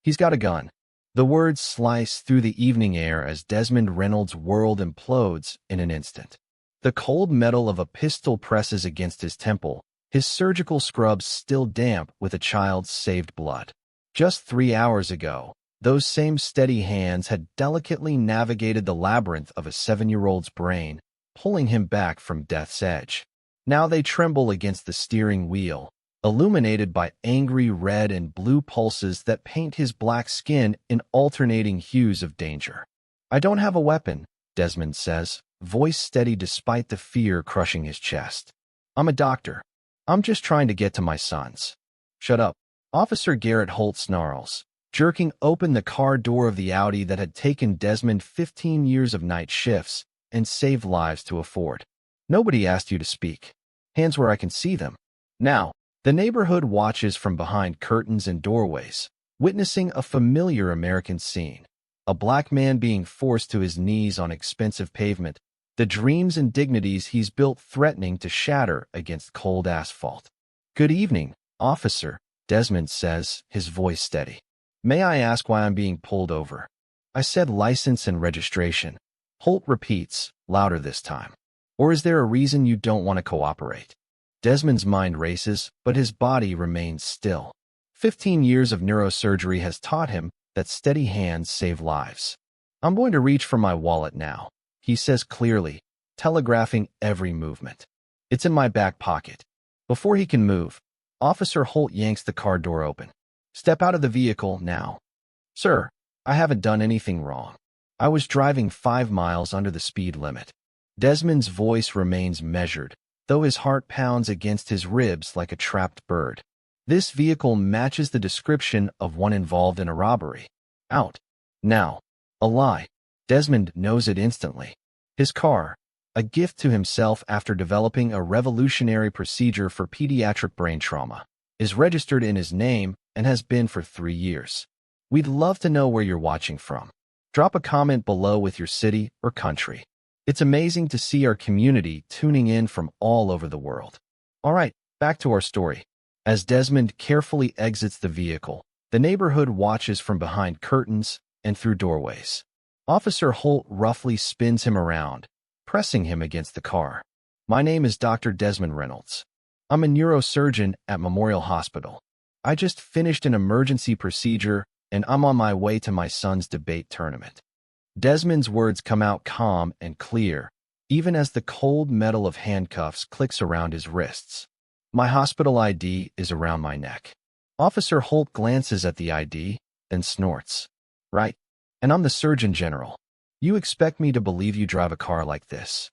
He's got a gun. The words slice through the evening air as Desmond Reynolds' world implodes in an instant. The cold metal of a pistol presses against his temple, his surgical scrubs still damp with a child's saved blood. Just 3 hours ago, those same steady hands had delicately navigated the labyrinth of a 7-year-old's brain, pulling him back from death's edge. Now they tremble against the steering wheel, illuminated by angry red and blue pulses that paint his black skin in alternating hues of danger. "I don't have a weapon," Desmond says, voice steady despite the fear crushing his chest. "I'm a doctor. I'm just trying to get to my sons." "Shut up," Officer Garrett Holt snarls, jerking open the car door of the Audi that had taken Desmond 15 years of night shifts and saved lives to afford. "Nobody asked you to speak. Hands where I can see them." Now, the neighborhood watches from behind curtains and doorways, witnessing a familiar American scene. A black man being forced to his knees on expensive pavement, the dreams and dignities he's built threatening to shatter against cold asphalt. "Good evening, officer," Desmond says, his voice steady. "May I ask why I'm being pulled over?" "I said license and registration," Holt repeats, louder this time. "Or is there a reason you don't want to cooperate?" Desmond's mind races, but his body remains still. 15 years of neurosurgery has taught him that steady hands save lives. "I'm going to reach for my wallet now," he says clearly, telegraphing every movement. "It's in my back pocket." Before he can move, Officer Holt yanks the car door open. "Step out of the vehicle now." "Sir, I haven't done anything wrong. I was driving 5 miles under the speed limit." Desmond's voice remains measured, though his heart pounds against his ribs like a trapped bird. This vehicle matches the description of one involved in a robbery. "Out. Now." A lie. Desmond knows it instantly. His car, a gift to himself after developing a revolutionary procedure for pediatric brain trauma, is registered in his name and has been for 3 years. We'd love to know where you're watching from. Drop a comment below with your city or country. It's amazing to see our community tuning in from all over the world. All right, back to our story. As Desmond carefully exits the vehicle, the neighborhood watches from behind curtains and through doorways. Officer Holt roughly spins him around, pressing him against the car. "My name is Dr. Desmond Reynolds. I'm a neurosurgeon at Memorial Hospital. I just finished an emergency procedure, and I'm on my way to my son's debate tournament." Desmond's words come out calm and clear, even as the cold metal of handcuffs clicks around his wrists. "My hospital ID is around my neck." Officer Holt glances at the ID, then snorts. "Right. And I'm the Surgeon General. You expect me to believe you drive a car like this?"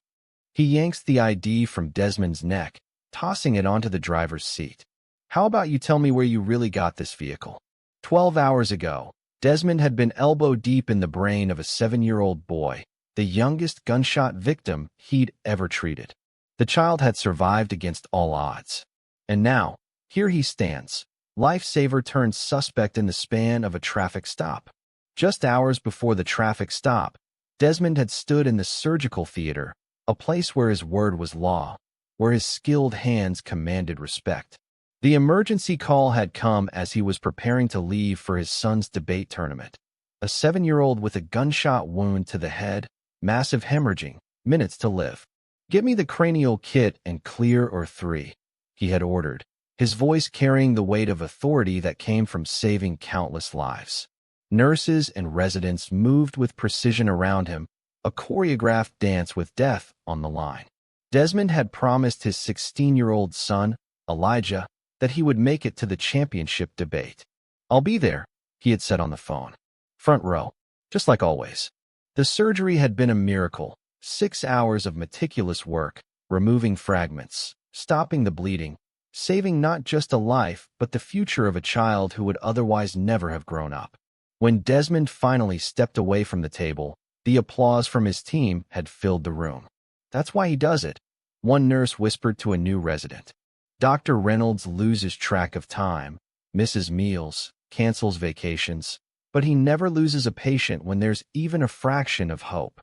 He yanks the ID from Desmond's neck, tossing it onto the driver's seat. "How about you tell me where you really got this vehicle?" 12 hours ago, Desmond had been elbow-deep in the brain of a 7-year-old boy, the youngest gunshot victim he'd ever treated. The child had survived against all odds. And now, here he stands, lifesaver turned suspect in the span of a traffic stop. Just hours before the traffic stop, Desmond had stood in the surgical theater, a place where his word was law, where his skilled hands commanded respect. The emergency call had come as he was preparing to leave for his son's debate tournament. A 7-year-old with a gunshot wound to the head, massive hemorrhaging, minutes to live. "Get me the cranial kit and clear or 3, he had ordered, his voice carrying the weight of authority that came from saving countless lives. Nurses and residents moved with precision around him, a choreographed dance with death on the line. Desmond had promised his 16-year-old son, Elijah, that he would make it to the championship debate. "I'll be there," he had said on the phone. Front row, just like always. The surgery had been a miracle, 6 hours of meticulous work, removing fragments, stopping the bleeding, saving not just a life but the future of a child who would otherwise never have grown up. When Desmond finally stepped away from the table, the applause from his team had filled the room. "That's why he does it," one nurse whispered to a new resident. Dr. Reynolds loses track of time, misses meals, cancels vacations, but he never loses a patient when there's even a fraction of hope.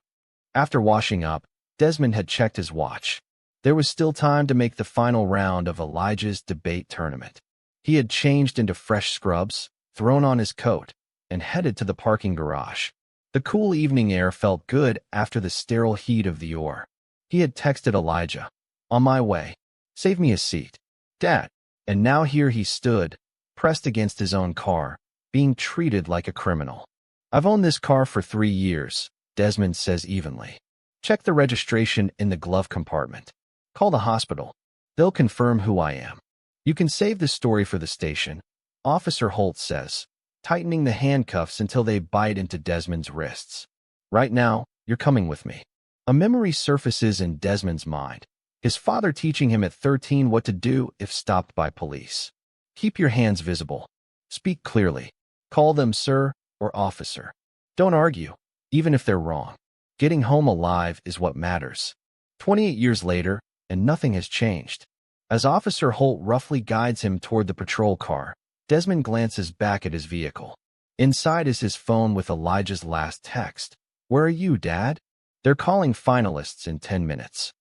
After washing up, Desmond had checked his watch. There was still time to make the final round of Elijah's debate tournament. He had changed into fresh scrubs, thrown on his coat, and headed to the parking garage. The cool evening air felt good after the sterile heat of the ore. He had texted Elijah, "On my way. Save me a seat, Dad." And now here he stood, pressed against his own car, being treated like a criminal. "I've owned this car for 3 years," Desmond says evenly. "Check the registration in the glove compartment. Call the hospital. They'll confirm who I am. You can save the story for the station," Officer Holt says, tightening the handcuffs until they bite into Desmond's wrists. "Right now, you're coming with me." A memory surfaces in Desmond's mind, his father teaching him at 13 what to do if stopped by police. "Keep your hands visible. Speak clearly. Call them sir or officer. Don't argue, even if they're wrong. Getting home alive is what matters." 28 years later, and nothing has changed. As Officer Holt roughly guides him toward the patrol car, Desmond glances back at his vehicle. Inside is his phone with Elijah's last text. "Where are you, Dad? They're calling finalists in 10 minutes.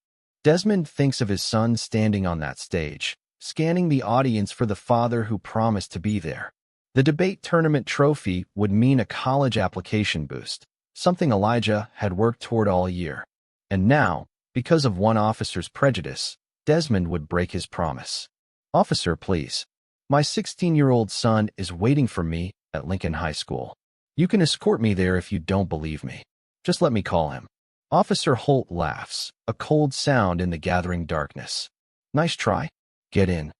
Desmond thinks of his son standing on that stage, scanning the audience for the father who promised to be there. The debate tournament trophy would mean a college application boost, something Elijah had worked toward all year. And now, because of one officer's prejudice, Desmond would break his promise. "Officer, please. My 16-year-old son is waiting for me at Lincoln High School. You can escort me there if you don't believe me. Just let me call him." Officer Holt laughs, a cold sound in the gathering darkness. "Nice try. Get in."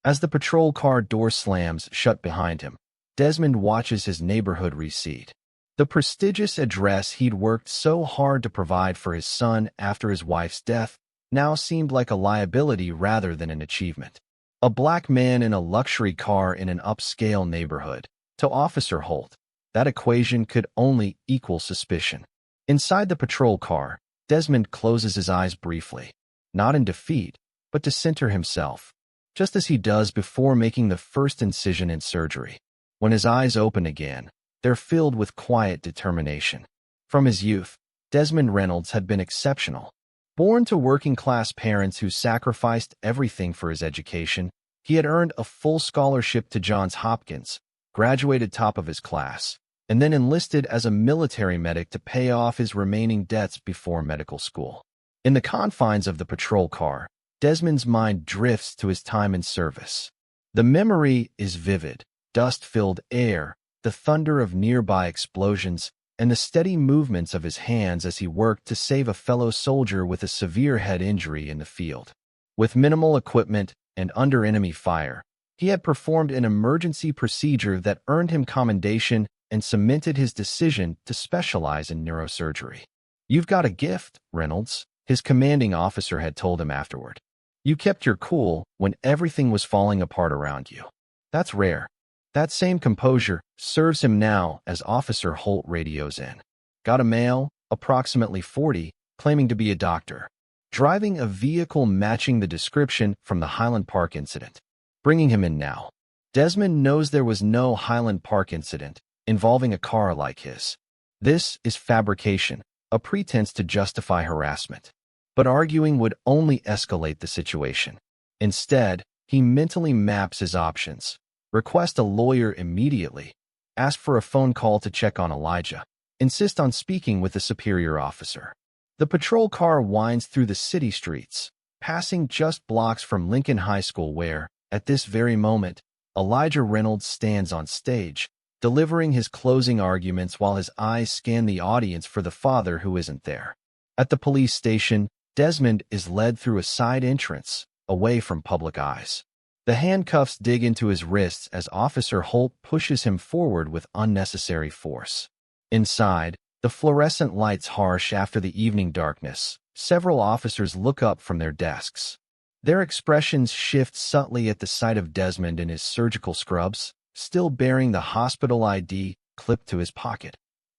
As the patrol car door slams shut behind him, Desmond watches his neighborhood recede. The prestigious address he'd worked so hard to provide for his son after his wife's death now seemed like a liability rather than an achievement. A black man in a luxury car in an upscale neighborhood. To Officer Holt, that equation could only equal suspicion. Inside the patrol car, Desmond closes his eyes briefly, not in defeat, but to center himself, just as he does before making the first incision in surgery. When his eyes open again, they're filled with quiet determination. From his youth, Desmond Reynolds had been exceptional. Born to working-class parents who sacrificed everything for his education, he had earned a full scholarship to Johns Hopkins, graduated top of his class, and then enlisted as a military medic to pay off his remaining debts before medical school. In the confines of the patrol car, Desmond's mind drifts to his time in service. The memory is vivid: dust-filled air, the thunder of nearby explosions, and the steady movements of his hands as he worked to save a fellow soldier with a severe head injury in the field. With minimal equipment and under enemy fire, he had performed an emergency procedure that earned him commendation and cemented his decision to specialize in neurosurgery. "You've got a gift, Reynolds," his commanding officer had told him afterward. "You kept your cool when everything was falling apart around you. That's rare." That same composure serves him now as Officer Holt radios in. "Got a male, approximately 40, claiming to be a doctor, driving a vehicle matching the description from the Highland Park incident. Bringing him in now." Desmond knows there was no Highland Park incident involving a car like his. This is fabrication, a pretense to justify harassment. But arguing would only escalate the situation. Instead, he mentally maps his options. Request a lawyer immediately. Ask for a phone call to check on Elijah. Insist on speaking with a superior officer. The patrol car winds through the city streets, passing just blocks from Lincoln High School where, at this very moment, Elijah Reynolds stands on stage, delivering his closing arguments while his eyes scan the audience for the father who isn't there. At the police station, Desmond is led through a side entrance, away from public eyes. The handcuffs dig into his wrists as Officer Holt pushes him forward with unnecessary force. Inside, the fluorescent lights harsh after the evening darkness. Several officers look up from their desks. Their expressions shift subtly at the sight of Desmond in his surgical scrubs, still bearing the hospital ID clipped to his pocket.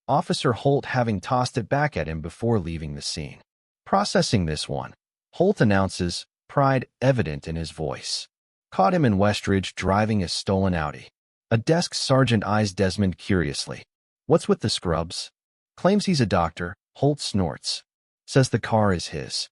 Officer Holt having tossed it back at him before leaving the scene. "Processing this one," Holt announces, pride evident in his voice. "Caught him in Westridge driving a stolen Audi." A desk sergeant eyes Desmond curiously. "What's with the scrubs?" Claims he's a doctor, Holt snorts. Says the car is his.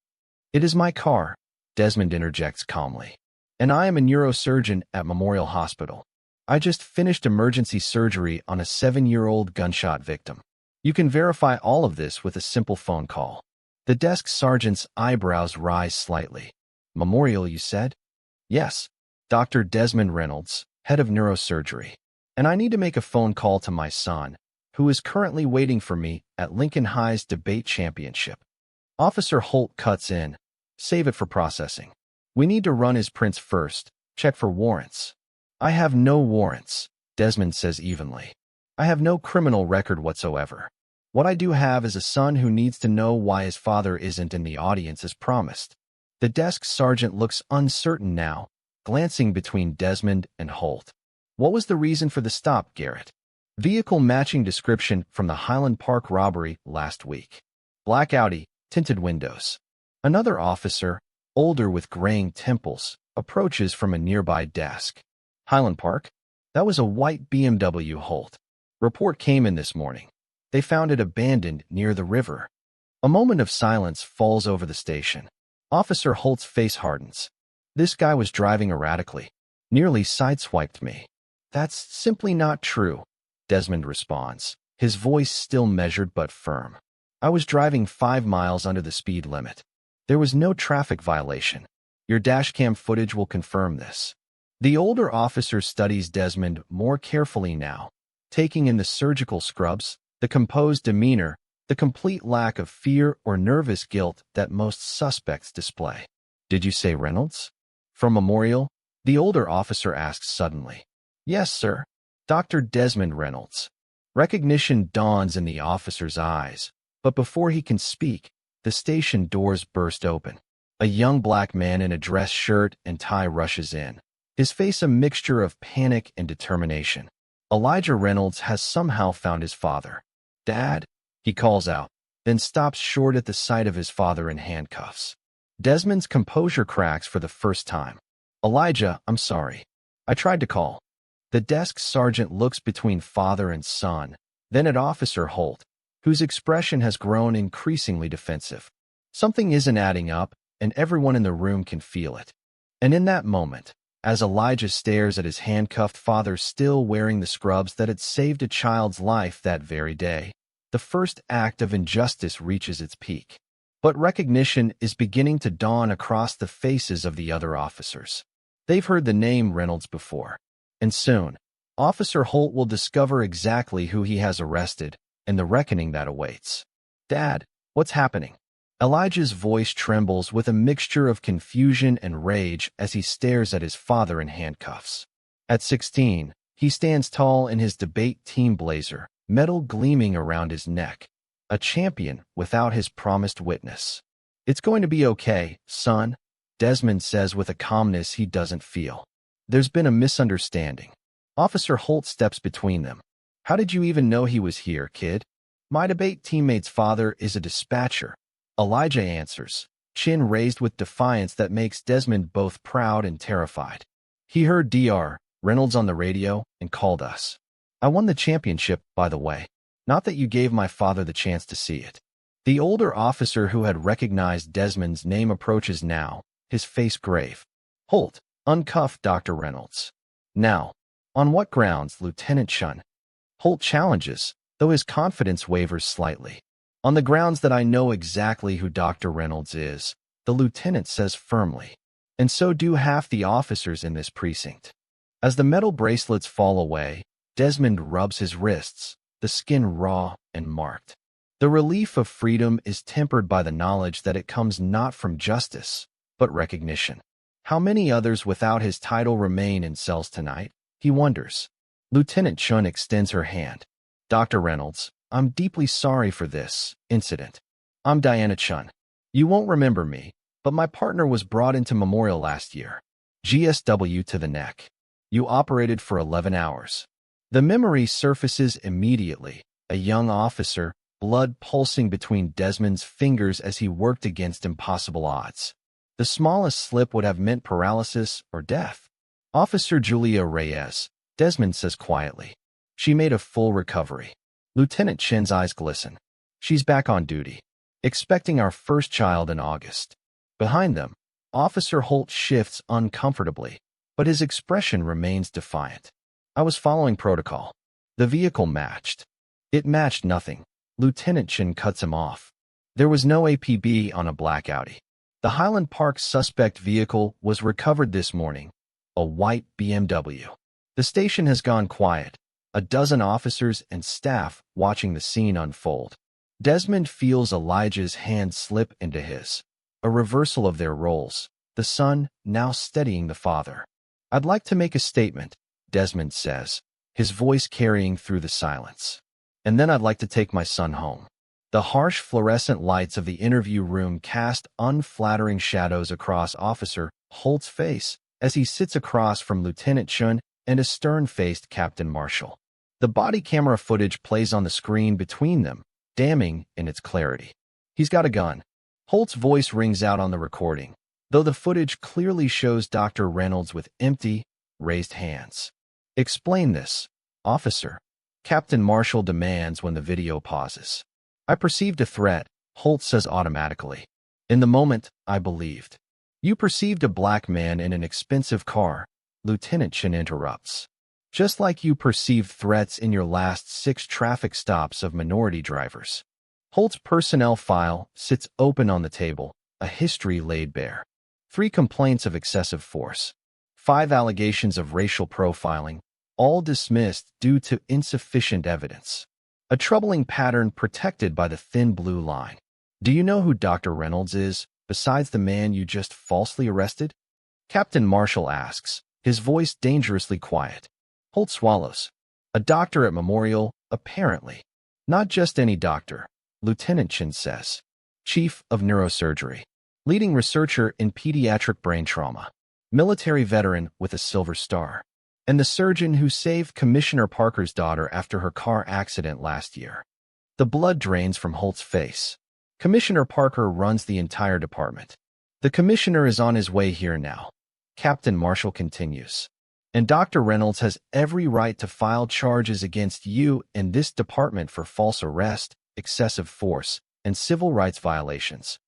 "It is my car," Desmond interjects calmly. "And I am a neurosurgeon at Memorial Hospital." I just finished emergency surgery on a 7-year-old gunshot victim. You can verify all of this with a simple phone call. The desk sergeant's eyebrows rise slightly. Memorial, you said? Yes. Dr. Desmond Reynolds, head of neurosurgery. And I need to make a phone call to my son, who is currently waiting for me at Lincoln High's debate championship. Officer Holt cuts in. Save it for processing. We need to run his prints first, check for warrants. I have no warrants, Desmond says evenly. I have no criminal record whatsoever. What I do have is a son who needs to know why his father isn't in the audience as promised. The desk sergeant looks uncertain now, glancing between Desmond and Holt. What was the reason for the stop, Garrett? Vehicle matching description from the Highland Park robbery last week. Black Audi, tinted windows. Another officer, older with graying temples, approaches from a nearby desk. Highland Park? That was a white BMW, Holt. Report came in this morning. They found it abandoned near the river. A moment of silence falls over the station. Officer Holt's face hardens. This guy was driving erratically. Nearly sideswiped me. That's simply not true, Desmond responds, his voice still measured but firm. I was driving 5 miles under the speed limit. There was no traffic violation. Your dashcam footage will confirm this. The older officer studies Desmond more carefully now, taking in the surgical scrubs, the composed demeanor, the complete lack of fear or nervous guilt that most suspects display. Did you say Reynolds? From Memorial? The older officer asks suddenly. Yes, sir. Dr. Desmond Reynolds. Recognition dawns in the officer's eyes, but before he can speak, the station doors burst open. A young black man in a dress shirt and tie rushes in, his face a mixture of panic and determination. Elijah Reynolds has somehow found his father. Dad? He calls out, then stops short at the sight of his father in handcuffs. Desmond's composure cracks for the first time. Elijah, I'm sorry. I tried to call. The desk sergeant looks between father and son, then at Officer Holt, whose expression has grown increasingly defensive. Something isn't adding up, and everyone in the room can feel it. And in that moment, as Elijah stares at his handcuffed father still wearing the scrubs that had saved a child's life that very day, the first act of injustice reaches its peak. But recognition is beginning to dawn across the faces of the other officers. They've heard the name Reynolds before. And soon, Officer Holt will discover exactly who he has arrested and the reckoning that awaits. Dad, what's happening? Elijah's voice trembles with a mixture of confusion and rage as he stares at his father in handcuffs. At 16, he stands tall in his debate team blazer, metal gleaming around his neck, a champion without his promised witness. It's going to be okay, son, Desmond says with a calmness he doesn't feel. There's been a misunderstanding. Officer Holt steps between them. How did you even know he was here, kid? My debate teammate's father is a dispatcher. Elijah answers, chin raised with defiance that makes Desmond both proud and terrified. He heard Dr. Reynolds on the radio and called us. I won the championship, by the way. Not that you gave my father the chance to see it. The older officer who had recognized Desmond's name approaches now, his face grave. Holt, uncuff Dr. Reynolds. Now, on what grounds, Lieutenant Chun? Holt challenges, though his confidence wavers slightly. On the grounds that I know exactly who Dr. Reynolds is, the lieutenant says firmly. And so do half the officers in this precinct. As the metal bracelets fall away, Desmond rubs his wrists, the skin raw and marked. The relief of freedom is tempered by the knowledge that it comes not from justice, but recognition. How many others without his title remain in cells tonight? He wonders. Lieutenant Chun extends her hand. Dr. Reynolds, I'm deeply sorry for this incident. I'm Diana Chun. You won't remember me, but my partner was brought into Memorial last year. GSW to the neck. You operated for 11 hours. The memory surfaces immediately, a young officer, blood pulsing between Desmond's fingers as he worked against impossible odds. The smallest slip would have meant paralysis or death. Officer Julia Reyes, Desmond says quietly. She made a full recovery. Lieutenant Chen's eyes glisten. She's back on duty, expecting our first child in August. Behind them, Officer Holt shifts uncomfortably, but his expression remains defiant. I was following protocol. The vehicle matched. It matched nothing. Lieutenant Chin cuts him off. There was no APB on a black Audi. The Highland Park suspect vehicle was recovered this morning, a white BMW. The station has gone quiet, a dozen officers and staff watching the scene unfold. Desmond feels Elijah's hand slip into his, a reversal of their roles, the son now steadying the father. I'd like to make a statement, Desmond says, his voice carrying through the silence. And then I'd like to take my son home. The harsh fluorescent lights of the interview room cast unflattering shadows across Officer Holt's face as he sits across from Lieutenant Chun and a stern-faced Captain Marshall. The body camera footage plays on the screen between them, damning in its clarity. He's got a gun. Holt's voice rings out on the recording, though the footage clearly shows Dr. Reynolds with empty, raised hands. Explain this, officer, Captain Marshall demands when the video pauses. I perceived a threat, Holt says automatically. In the moment, I believed. You perceived a black man in an expensive car, Lieutenant Chin interrupts. Just like you perceived threats in your last 6 traffic stops of minority drivers. Holt's personnel file sits open on the table, a history laid bare. 3 complaints of excessive force. 5 allegations of racial profiling, all dismissed due to insufficient evidence. A troubling pattern protected by the thin blue line. Do you know who Dr. Reynolds is, besides the man you just falsely arrested? Captain Marshall asks, his voice dangerously quiet. Holt swallows. A doctor at Memorial, apparently. Not just any doctor, Lieutenant Chin says. Chief of neurosurgery. Leading researcher in pediatric brain trauma. Military veteran with a Silver Star. And the surgeon who saved Commissioner Parker's daughter after her car accident last year. The blood drains from Holt's face. Commissioner Parker runs the entire department. The commissioner is on his way here now. Captain Marshall continues. And Dr. Reynolds has every right to file charges against you in this department for false arrest, excessive force, and civil rights violations.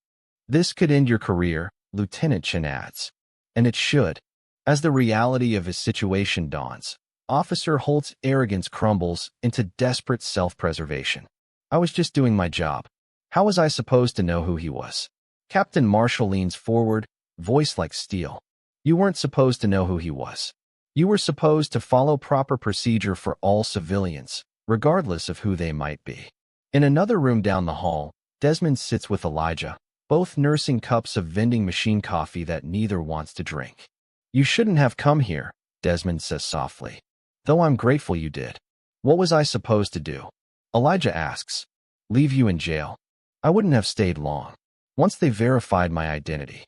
This could end your career, Lieutenant Chin adds. And it should. As the reality of his situation dawns, Officer Holt's arrogance crumbles into desperate self-preservation. I was just doing my job. How was I supposed to know who he was? Captain Marshall leans forward, voice like steel. You weren't supposed to know who he was. You were supposed to follow proper procedure for all civilians, regardless of who they might be. In another room down the hall, Desmond sits with Elijah, both nursing cups of vending machine coffee that neither wants to drink. You shouldn't have come here, Desmond says softly. Though I'm grateful you did. What was I supposed to do? Elijah asks. Leave you in jail. I wouldn't have stayed long. Once they verified my identity.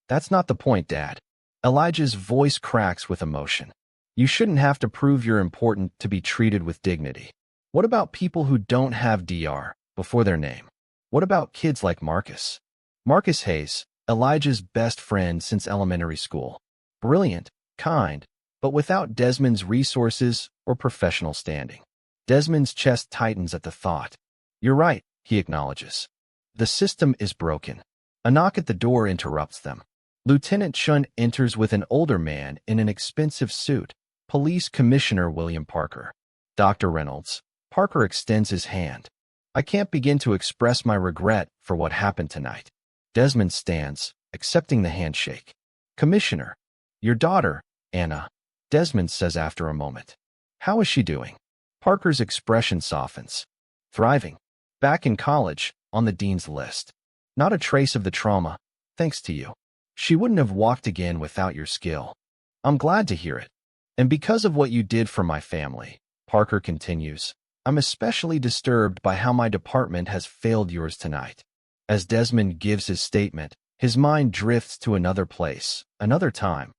That's not the point, Dad. Elijah's voice cracks with emotion. You shouldn't have to prove you're important to be treated with dignity. What about people who don't have DR before their name? What about kids like Marcus? Marcus Hayes, Elijah's best friend since elementary school. Brilliant, kind, but without Desmond's resources or professional standing. Desmond's chest tightens at the thought. You're right, he acknowledges. The system is broken. A knock at the door interrupts them. Lieutenant Chun enters with an older man in an expensive suit, Police Commissioner William Parker. Dr. Reynolds. Parker extends his hand. I can't begin to express my regret for what happened tonight. Desmond stands, accepting the handshake. Commissioner. Your daughter, Anna, Desmond says after a moment. How is she doing? Parker's expression softens. Thriving. Back in college, on the dean's list. Not a trace of the trauma, thanks to you. She wouldn't have walked again without your skill. I'm glad to hear it. And because of what you did for my family, Parker continues, I'm especially disturbed by how my department has failed yours tonight. As Desmond gives his statement, his mind drifts to another place, another time.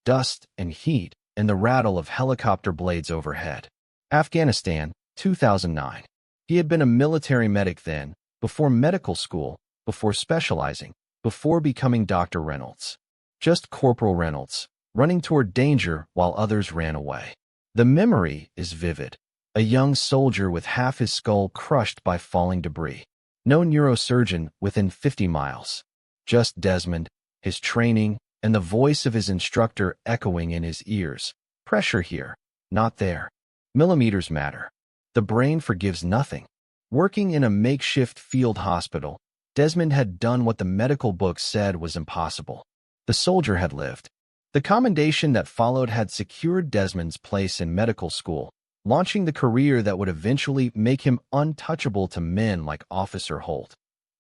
Dust and heat and the rattle of helicopter blades overhead. Afghanistan, 2009. He had been a military medic then, before medical school, before specializing, before becoming Dr. Reynolds. Just Corporal Reynolds, running toward danger while others ran away. The memory is vivid. A young soldier with half his skull crushed by falling debris. No neurosurgeon within 50 miles. Just Desmond, his training, and the voice of his instructor echoing in his ears. Pressure here, not there. Millimeters matter. The brain forgives nothing. Working in a makeshift field hospital, Desmond had done what the medical books said was impossible. The soldier had lived. The commendation that followed had secured Desmond's place in medical school, launching the career that would eventually make him untouchable to men like Officer Holt.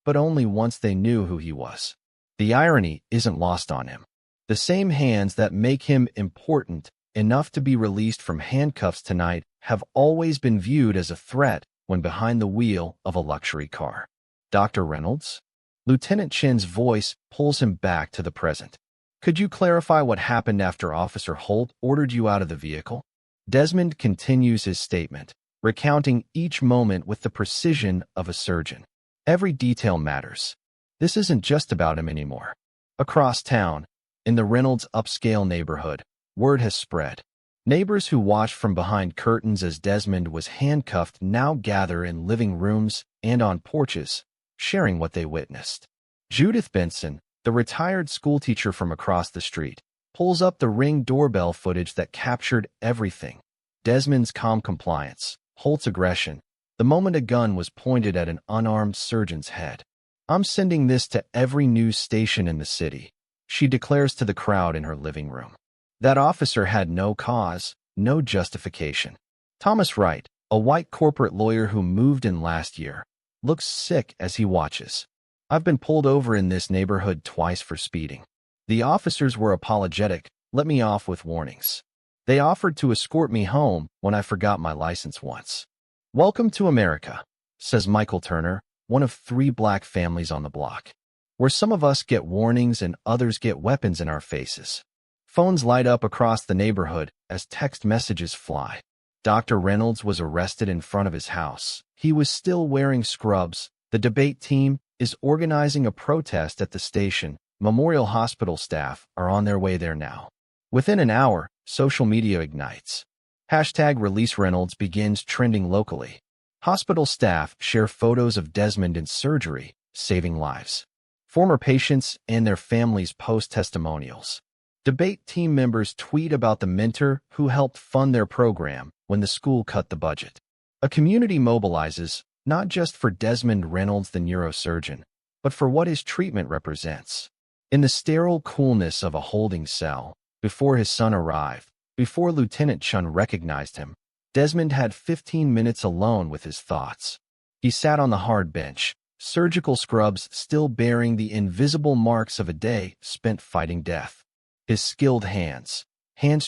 But only once they knew who he was. The irony isn't lost on him. The same hands that make him important enough to be released from handcuffs tonight have always been viewed as a threat when behind the wheel of a luxury car. Dr. Reynolds? Lieutenant Chin's voice pulls him back to the present. Could you clarify what happened after Officer Holt ordered you out of the vehicle? Desmond continues his statement, recounting each moment with the precision of a surgeon. Every detail matters. This isn't just about him anymore. Across town, in the Reynolds upscale neighborhood, word has spread. Neighbors who watched from behind curtains as Desmond was handcuffed now gather in living rooms and on porches, sharing what they witnessed. Judith Benson, the retired schoolteacher from across the street, pulls up the Ring doorbell footage that captured everything. Desmond's calm compliance, Holt's aggression, the moment a gun was pointed at an unarmed surgeon's head. I'm sending this to every news station in the city, she declares to the crowd in her living room. That officer had no cause, no justification. Thomas Wright, a white corporate lawyer who moved in last year, looks sick as he watches. I've been pulled over in this neighborhood twice for speeding. The officers were apologetic, let me off with warnings. They offered to escort me home when I forgot my license once. Welcome to America, says Michael Turner, one of 3 black families on the block, where some of us get warnings and others get weapons in our faces. Phones light up across the neighborhood as text messages fly. Dr. Reynolds was arrested in front of his house. He was still wearing scrubs. The debate team is organizing a protest at the station. Memorial Hospital staff are on their way there now. Within an hour, social media ignites. #ReleaseReynolds begins trending locally. Hospital staff share photos of Desmond in surgery, saving lives. Former patients and their families post testimonials. Debate team members tweet about the mentor who helped fund their program when the school cut the budget. A community mobilizes, not just for Desmond Reynolds, the neurosurgeon, but for what his treatment represents. In the sterile coolness of a holding cell, before his son arrived, before Lieutenant Chun recognized him, Desmond had 15 minutes alone with his thoughts. He sat on the hard bench, surgical scrubs still bearing the invisible marks of a day spent fighting death. His skilled hands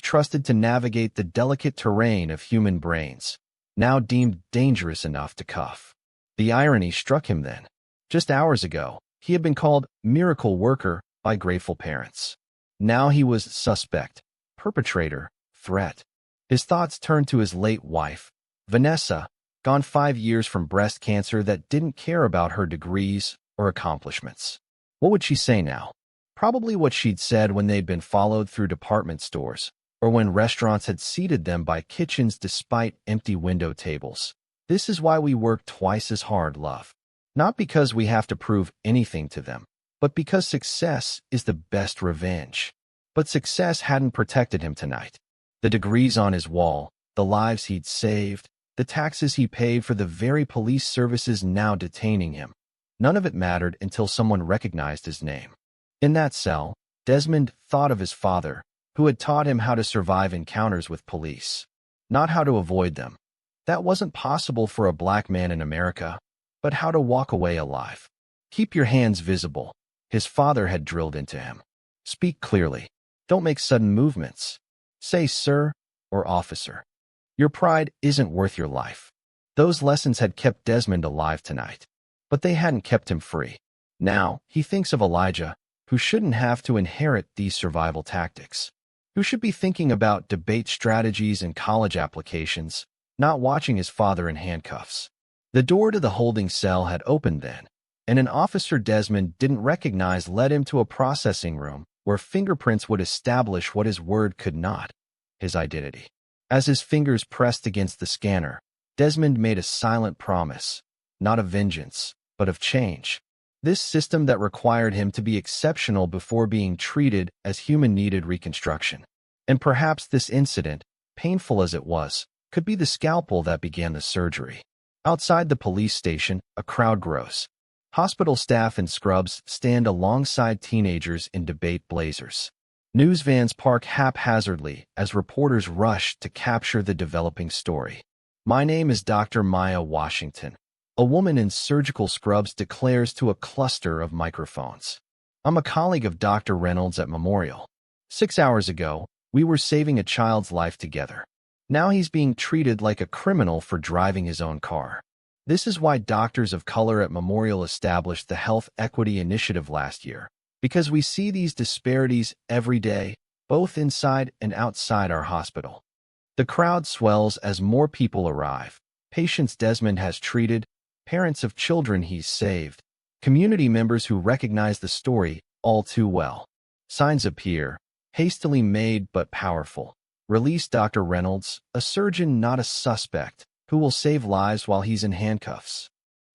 trusted to navigate the delicate terrain of human brains, now deemed dangerous enough to cuff. The irony struck him then. Just hours ago, he had been called miracle worker by grateful parents. Now he was suspect, perpetrator, threat. His thoughts turned to his late wife, Vanessa, gone 5 years from breast cancer that didn't care about her degrees or accomplishments. What would she say now? Probably what she'd said when they'd been followed through department stores, or when restaurants had seated them by kitchens despite empty window tables. This is why we work twice as hard, love. Not because we have to prove anything to them, but because success is the best revenge. But success hadn't protected him tonight. The degrees on his wall, the lives he'd saved, the taxes he paid for the very police services now detaining him. None of it mattered until someone recognized his name. In that cell, Desmond thought of his father, who had taught him how to survive encounters with police, not how to avoid them. That wasn't possible for a black man in America, but how to walk away alive. Keep your hands visible, his father had drilled into him. Speak clearly. Don't make sudden movements. Say sir or officer. Your pride isn't worth your life. Those lessons had kept Desmond alive tonight, but they hadn't kept him free. Now, he thinks of Elijah, who shouldn't have to inherit these survival tactics, who should be thinking about debate strategies and college applications, not watching his father in handcuffs. The door to the holding cell had opened then, and an officer Desmond didn't recognize led him to a processing room where fingerprints would establish what his word could not, his identity. As his fingers pressed against the scanner, Desmond made a silent promise, not of vengeance, but of change. This system that required him to be exceptional before being treated as human needed reconstruction. And perhaps this incident, painful as it was, could be the scalpel that began the surgery. Outside the police station, a crowd grows. Hospital staff in scrubs stand alongside teenagers in debate blazers. News vans park haphazardly as reporters rush to capture the developing story. "My name is Dr. Maya Washington," a woman in surgical scrubs declares to a cluster of microphones. "I'm a colleague of Dr. Reynolds at Memorial. 6 hours ago, we were saving a child's life together. Now he's being treated like a criminal for driving his own car. This is why doctors of color at Memorial established the Health Equity Initiative last year, because we see these disparities every day, both inside and outside our hospital." The crowd swells as more people arrive. Patients Desmond has treated, parents of children he's saved, community members who recognize the story all too well. Signs appear, hastily made but powerful. "Release Dr. Reynolds, a surgeon not a suspect, who will save lives while he's in handcuffs."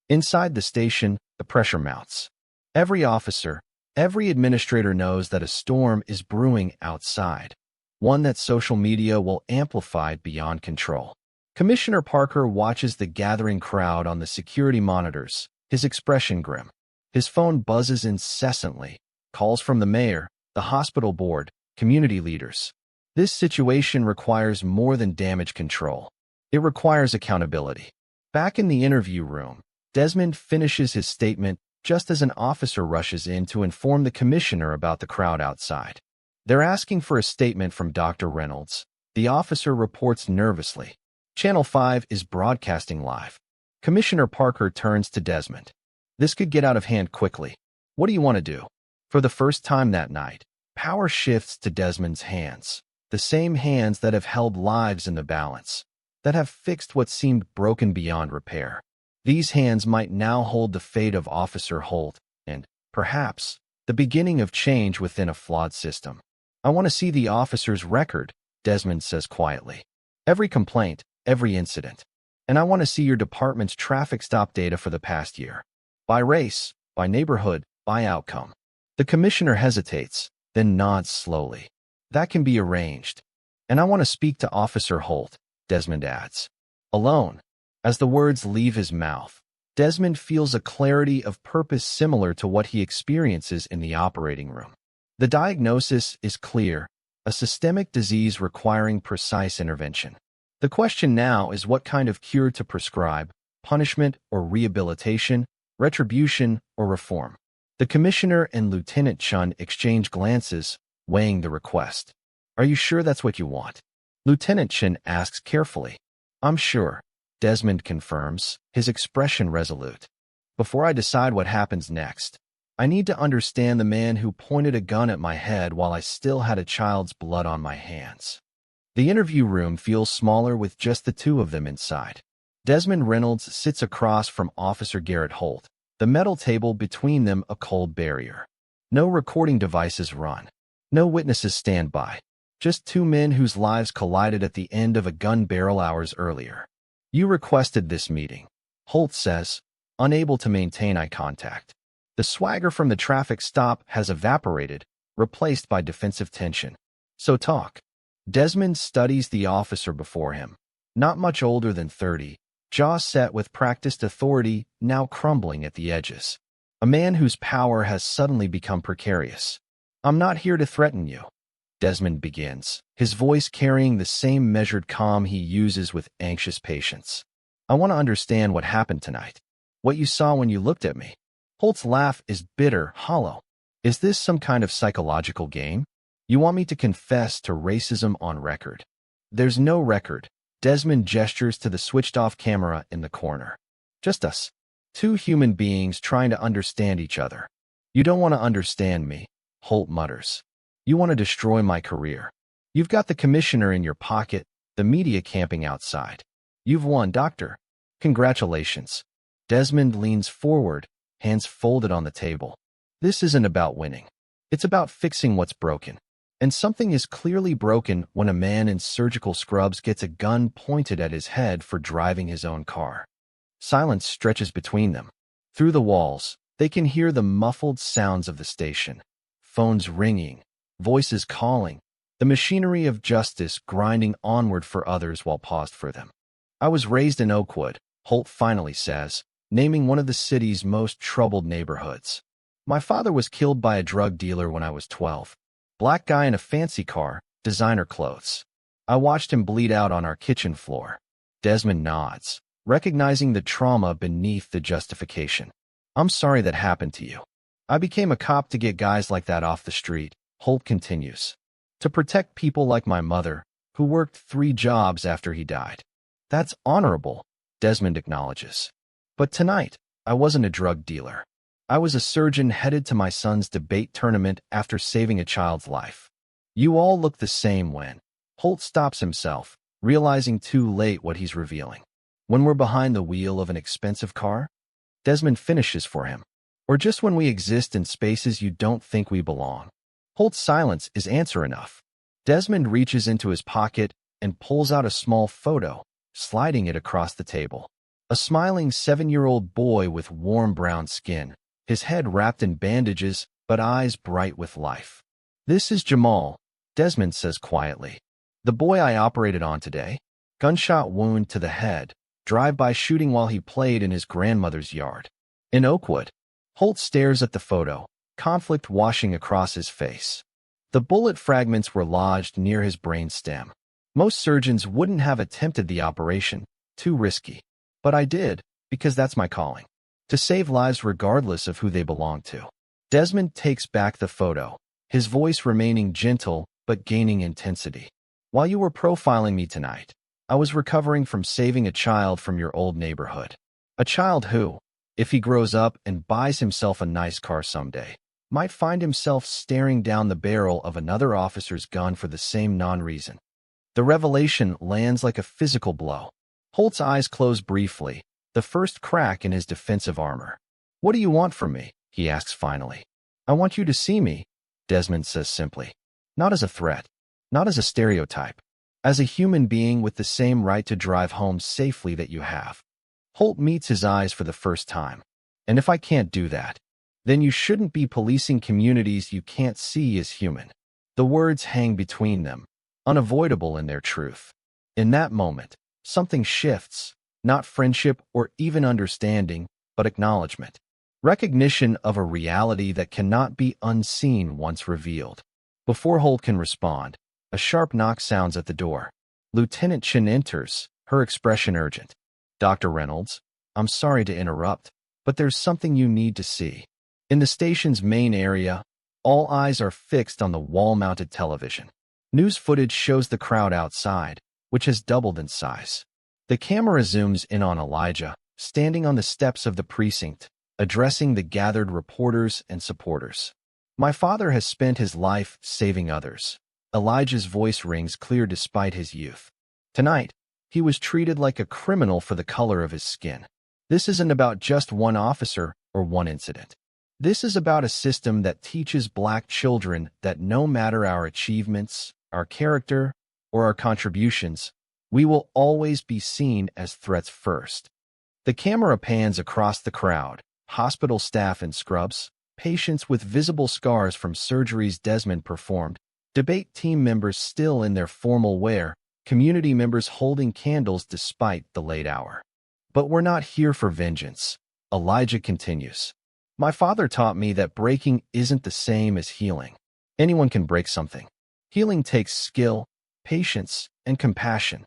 Inside the station, the pressure mounts. Every officer, every administrator knows that a storm is brewing outside, one that social media will amplify beyond control. Commissioner Parker watches the gathering crowd on the security monitors, his expression grim. His phone buzzes incessantly, calls from the mayor, the hospital board, community leaders. This situation requires more than damage control. It requires accountability. Back in the interview room, Desmond finishes his statement just as an officer rushes in to inform the commissioner about the crowd outside. They're asking for a statement from Dr. Reynolds. The officer reports nervously. Channel 5 is broadcasting live. Commissioner Parker turns to Desmond. "This could get out of hand quickly. What do you want to do?" For the first time that night, power shifts to Desmond's hands. The same hands that have held lives in the balance, that have fixed what seemed broken beyond repair. These hands might now hold the fate of Officer Holt and, perhaps, the beginning of change within a flawed system. "I want to see the officer's record," Desmond says quietly. "Every complaint, every incident. And I want to see your department's traffic stop data for the past year. By race, by neighborhood, by outcome." The commissioner hesitates, then nods slowly. "That can be arranged. And I want to speak to Officer Holt," Desmond adds. "Alone." As the words leave his mouth, Desmond feels a clarity of purpose similar to what he experiences in the operating room. The diagnosis is clear, a systemic disease requiring precise intervention. The question now is what kind of cure to prescribe: punishment or rehabilitation, retribution or reform. The commissioner and Lieutenant Chun exchange glances, weighing the request. "Are you sure that's what you want?" Lieutenant Chun asks carefully. "I'm sure," Desmond confirms, his expression resolute. "Before I decide what happens next, I need to understand the man who pointed a gun at my head while I still had a child's blood on my hands." The interview room feels smaller with just the two of them inside. Desmond Reynolds sits across from Officer Garrett Holt, the metal table between them a cold barrier. No recording devices run. No witnesses stand by. Just two men whose lives collided at the end of a gun barrel hours earlier. "You requested this meeting," Holt says, unable to maintain eye contact. The swagger from the traffic stop has evaporated, replaced by defensive tension. "So talk." Desmond studies the officer before him. Not much older than 30, jaw set with practiced authority now crumbling at the edges. A man whose power has suddenly become precarious. "I'm not here to threaten you," Desmond begins, his voice carrying the same measured calm he uses with anxious patience. "I want to understand what happened tonight. What you saw when you looked at me." Holt's laugh is bitter, hollow. "Is this some kind of psychological game? You want me to confess to racism on record?" "There's no record." Desmond gestures to the switched-off camera in the corner. "Just us. Two human beings trying to understand each other." "You don't want to understand me," Holt mutters. "You want to destroy my career. You've got the commissioner in your pocket, the media camping outside. You've won, doctor. Congratulations." Desmond leans forward, hands folded on the table. This isn't about winning. It's about fixing what's broken. And something is clearly broken when a man in surgical scrubs gets a gun pointed at his head for driving his own car. Silence stretches between them. Through the walls, they can hear the muffled sounds of the station. Phones ringing, voices calling, the machinery of justice grinding onward for others while paused for them. I was raised in Oakwood, Holt finally says, naming one of the city's most troubled neighborhoods. My father was killed by a drug dealer when I was 12. Black guy in a fancy car, designer clothes. I watched him bleed out on our kitchen floor. Desmond nods, recognizing the trauma beneath the justification. I'm sorry that happened to you. I became a cop to get guys like that off the street, Holt continues. To protect people like my mother, who worked 3 jobs after he died. That's honorable, Desmond acknowledges. But tonight, I wasn't a drug dealer. I was a surgeon headed to my son's debate tournament after saving a child's life. You all look the same when. Holt stops himself, realizing too late what he's revealing. When we're behind the wheel of an expensive car? Desmond finishes for him. Or just when we exist in spaces you don't think we belong. Holt's silence is answer enough. Desmond reaches into his pocket and pulls out a small photo, sliding it across the table. A smiling 7-year-old boy with warm brown skin, his head wrapped in bandages but eyes bright with life. This is Jamal, Desmond says quietly. The boy I operated on today. Gunshot wound to the head, drive-by shooting while he played in his grandmother's yard. In Oakwood, Holt stares at the photo, conflict washing across his face. The bullet fragments were lodged near his brain stem. Most surgeons wouldn't have attempted the operation, too risky. But I did, because that's my calling. To save lives regardless of who they belong to. Desmond takes back the photo, his voice remaining gentle but gaining intensity. While you were profiling me tonight, I was recovering from saving a child from your old neighborhood. A child who, if he grows up and buys himself a nice car someday, might find himself staring down the barrel of another officer's gun for the same non-reason. The revelation lands like a physical blow. Holt's eyes close briefly, the first crack in his defensive armor. What do you want from me? He asks finally. I want you to see me, Desmond says simply. Not as a threat, not as a stereotype, as a human being with the same right to drive home safely that you have. Holt meets his eyes for the first time. And if I can't do that, then you shouldn't be policing communities you can't see as human. The words hang between them, unavoidable in their truth. In that moment, something shifts, not friendship or even understanding, but acknowledgement. Recognition of a reality that cannot be unseen once revealed. Before Holt can respond, a sharp knock sounds at the door. Lieutenant Chin enters, her expression urgent. Dr. Reynolds, I'm sorry to interrupt, but there's something you need to see. In the station's main area, all eyes are fixed on the wall-mounted television. News footage shows the crowd outside, which has doubled in size. The camera zooms in on Elijah, standing on the steps of the precinct, addressing the gathered reporters and supporters. My father has spent his life saving others. Elijah's voice rings clear despite his youth. Tonight, he was treated like a criminal for the color of his skin. This isn't about just one officer or one incident. This is about a system that teaches Black children that no matter our achievements, our character, or our contributions, we will always be seen as threats first. The camera pans across the crowd, hospital staff in scrubs, patients with visible scars from surgeries Desmond performed, debate team members still in their formal wear, community members holding candles despite the late hour. But we're not here for vengeance, Elijah continues. My father taught me that breaking isn't the same as healing. Anyone can break something. Healing takes skill, patience, and compassion.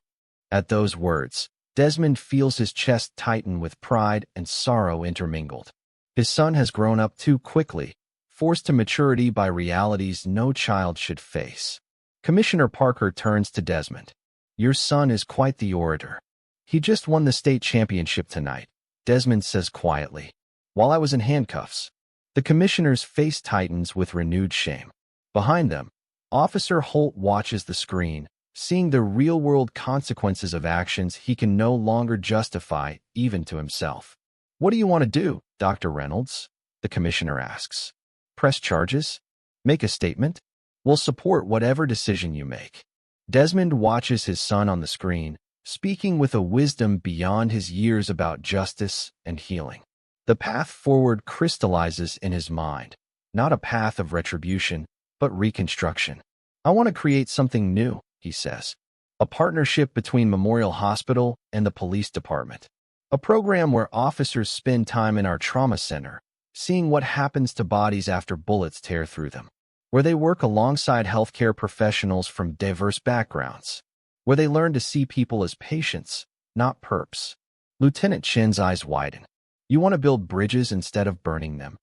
At those words, Desmond feels his chest tighten with pride and sorrow intermingled. His son has grown up too quickly, forced to maturity by realities no child should face. Commissioner Parker turns to Desmond. Your son is quite the orator. He just won the state championship tonight, Desmond says quietly. While I was in handcuffs. The commissioner's face tightens with renewed shame. Behind them, Officer Holt watches the screen, seeing the real-world consequences of actions he can no longer justify, even to himself. What do you want to do, Dr. Reynolds? The commissioner asks. Press charges? Make a statement? We'll support whatever decision you make. Desmond watches his son on the screen, speaking with a wisdom beyond his years about justice and healing. The path forward crystallizes in his mind, not a path of retribution, but reconstruction. I want to create something new, he says. A partnership between Memorial Hospital and the police department. A program where officers spend time in our trauma center, seeing what happens to bodies after bullets tear through them. Where they work alongside healthcare professionals from diverse backgrounds. Where they learn to see people as patients, not perps. Lieutenant Chen's eyes widen. You want to build bridges instead of burning them.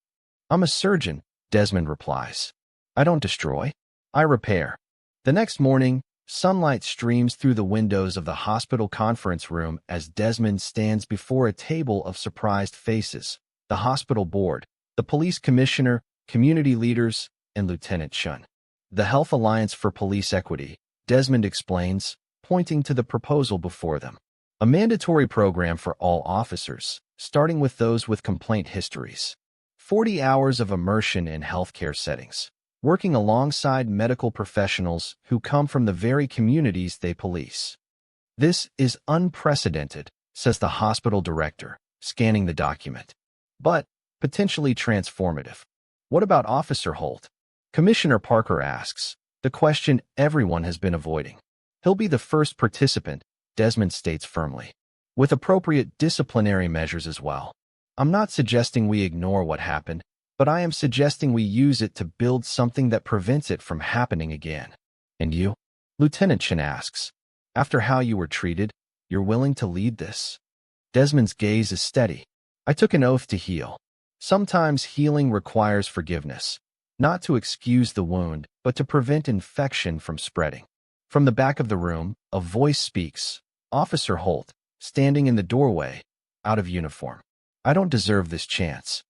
I'm a surgeon, Desmond replies. I don't destroy. I repair. The next morning, sunlight streams through the windows of the hospital conference room as Desmond stands before a table of surprised faces. The hospital board, the police commissioner, community leaders, and Lieutenant Chen. The Health Alliance for Police Equity, Desmond explains, pointing to the proposal before them. A mandatory program for all officers, starting with those with complaint histories. 40 hours of immersion in healthcare settings, working alongside medical professionals who come from the very communities they police. This is unprecedented, says the hospital director, scanning the document. But potentially transformative. What about Officer Holt? Commissioner Parker asks, the question everyone has been avoiding. He'll be the first participant, Desmond states firmly, with appropriate disciplinary measures as well. I'm not suggesting we ignore what happened, but I am suggesting we use it to build something that prevents it from happening again. And you? Lieutenant Chen asks, after how you were treated, you're willing to lead this? Desmond's gaze is steady. I took an oath to heal. Sometimes healing requires forgiveness. Not to excuse the wound, but to prevent infection from spreading. From the back of the room, a voice speaks. Officer Holt, standing in the doorway, out of uniform. I don't deserve this chance.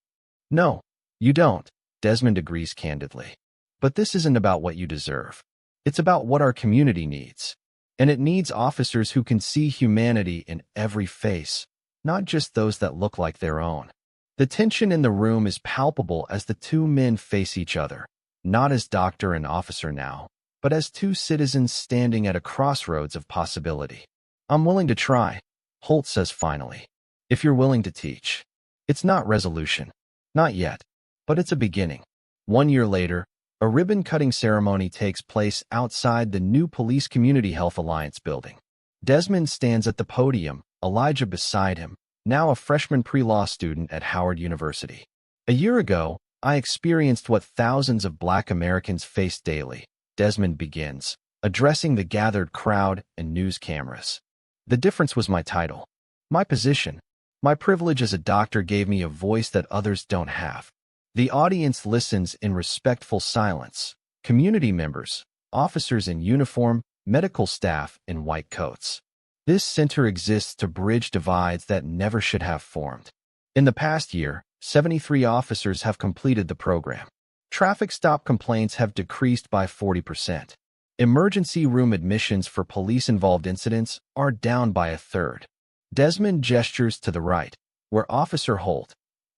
No, you don't, Desmond agrees candidly. But this isn't about what you deserve. It's about what our community needs. And it needs officers who can see humanity in every face, not just those that look like their own. The tension in the room is palpable as the two men face each other, not as doctor and officer now, but as two citizens standing at a crossroads of possibility. I'm willing to try, Holt says finally, if you're willing to teach. It's not resolution. Not yet. But it's a beginning. 1 year later, a ribbon-cutting ceremony takes place outside the new Police Community Health Alliance building. Desmond stands at the podium, Elijah beside him, now a freshman pre-law student at Howard University. A year ago, I experienced what thousands of Black Americans face daily, Desmond begins, addressing the gathered crowd and news cameras. The difference was my title. My position. My privilege as a doctor gave me a voice that others don't have. The audience listens in respectful silence. Community members, officers in uniform, medical staff in white coats. This center exists to bridge divides that never should have formed. In the past year, 73 officers have completed the program. Traffic stop complaints have decreased by 40%. Emergency room admissions for police-involved incidents are down by a third. Desmond gestures to the right, where Officer Holt,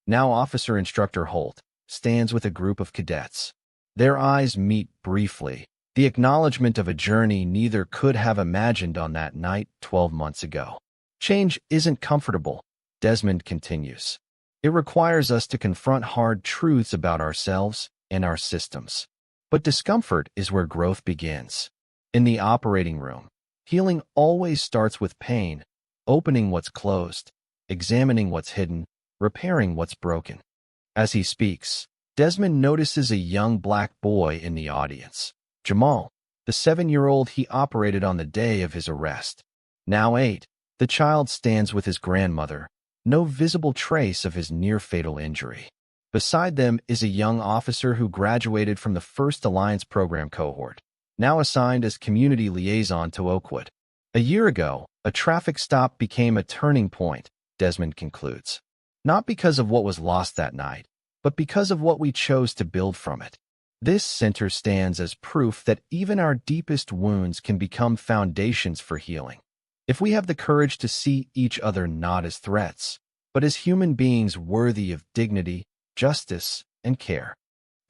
now Officer Instructor Holt, stands with a group of cadets. Their eyes meet briefly, the acknowledgement of a journey neither could have imagined on that night 12 months ago. Change isn't comfortable, Desmond continues. It requires us to confront hard truths about ourselves and our systems. But discomfort is where growth begins. In the operating room, healing always starts with pain, opening what's closed, examining what's hidden, repairing what's broken. As he speaks, Desmond notices a young Black boy in the audience. Jamal, the 7-year-old he operated on the day of his arrest. Now 8, the child stands with his grandmother, no visible trace of his near-fatal injury. Beside them is a young officer who graduated from the First Alliance Program cohort, now assigned as community liaison to Oakwood. A year ago, a traffic stop became a turning point, Desmond concludes. Not because of what was lost that night, but because of what we chose to build from it. This center stands as proof that even our deepest wounds can become foundations for healing. If we have the courage to see each other not as threats, but as human beings worthy of dignity, justice, and care.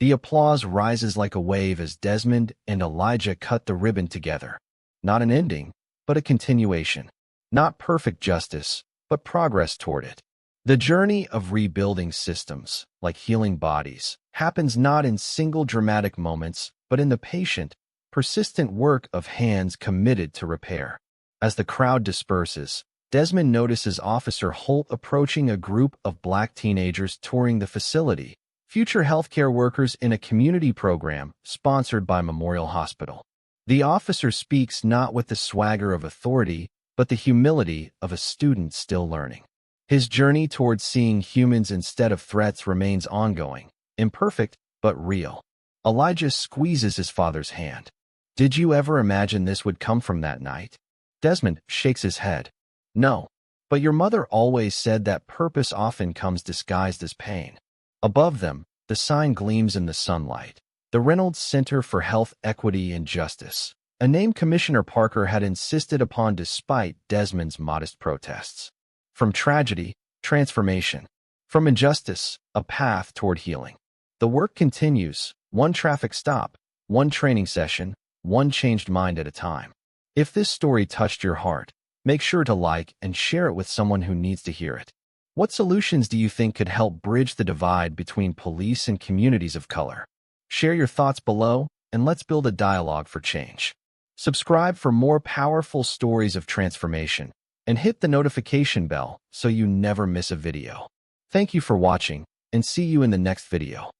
The applause rises like a wave as Desmond and Elijah cut the ribbon together. Not an ending, but a continuation. Not perfect justice, but progress toward it. The journey of rebuilding systems, like healing bodies, happens not in single dramatic moments, but in the patient, persistent work of hands committed to repair. As the crowd disperses, Desmond notices Officer Holt approaching a group of black teenagers touring the facility, future healthcare workers in a community program sponsored by Memorial Hospital. The officer speaks not with the swagger of authority, but the humility of a student still learning. His journey towards seeing humans instead of threats remains ongoing, imperfect, but real. Elijah squeezes his father's hand. Did you ever imagine this would come from that night? Desmond shakes his head. No, but your mother always said that purpose often comes disguised as pain. Above them, the sign gleams in the sunlight. The Reynolds Center for Health, Equity, and Justice, a name Commissioner Parker had insisted upon despite Desmond's modest protests. From tragedy, transformation. From injustice, a path toward healing. The work continues, one traffic stop, one training session, one changed mind at a time. If this story touched your heart, make sure to like and share it with someone who needs to hear it. What solutions do you think could help bridge the divide between police and communities of color? Share your thoughts below, and let's build a dialogue for change. Subscribe for more powerful stories of transformation, and hit the notification bell so you never miss a video. Thank you for watching, and see you in the next video.